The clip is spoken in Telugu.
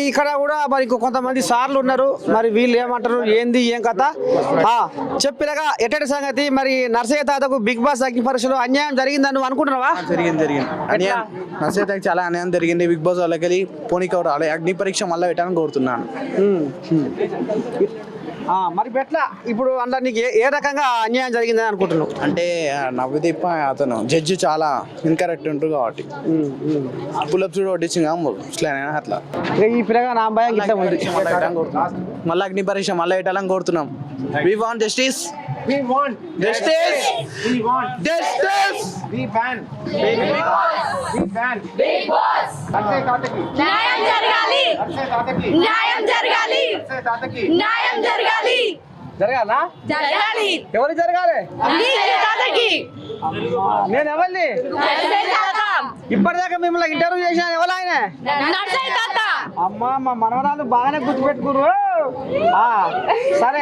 ఇక్కడ కూడా మరి కొంతమంది సార్లు ఉన్నారు, మరి వీళ్ళు ఏమంటారు ఏంది ఏం కథ చెప్పినగా ఎట్టటి సంగతి. మరి నర్సయ్య తాతకు బిగ్ బాస్ అగ్ని పరీక్షలో అన్యాయం జరిగిందని నువ్వు అనుకుంటున్నావా? జరిగింది అన్యాయం. నర్సయ్య తాతకి చాలా అన్యాయం జరిగింది. బిగ్ బాస్ వాళ్ళకి పోనీకి రాలే. అగ్ని పరీక్ష మళ్ళీ పెట్టాలని కోరుతున్నాను. మరి ఎట్లా ఇప్పుడు అందులో నీకు ఏ రకంగా అన్యాయం జరిగిందని అనుకుంటున్నావు? అంటే నవ్వుదీప అతను జడ్జి చాలా ఇన్కరెక్ట్ ఉంటారు కాబట్టి పులప్స్ కూడా వడ్డించింది అట్లా. ఈ పిల్లగా నా భయం ఇట్లా ఉంది. మళ్ళీ అగ్ని పరీక్ష మళ్ళీ పెట్టాలని కోరుతున్నాం. We want justice. We want justice. We want justice. We ban. We ban. Big Boss. Narsaiah తాతకి న్యాయం జరగాలి. నర్సయ్య తాతకి న్యాయం జరగాలి. నర్సయ్య తాతకి న్యాయం జరగాలి. జరగాలా? జరగాలి. ఎవరు జరగాలి? నర్సయ్య తాతకి. నేను ఎవరిని నర్సయ్య తాత. ఇప్పటిదాకా మిమ్మల్ని ఇంటర్వ్యూ చేసిన ఎవరు ఆయన? నర్సయ్య తాత. అమ్మా మా మనవరాలు బాగానే గుర్తుపెట్టుకుర్రు. సరే.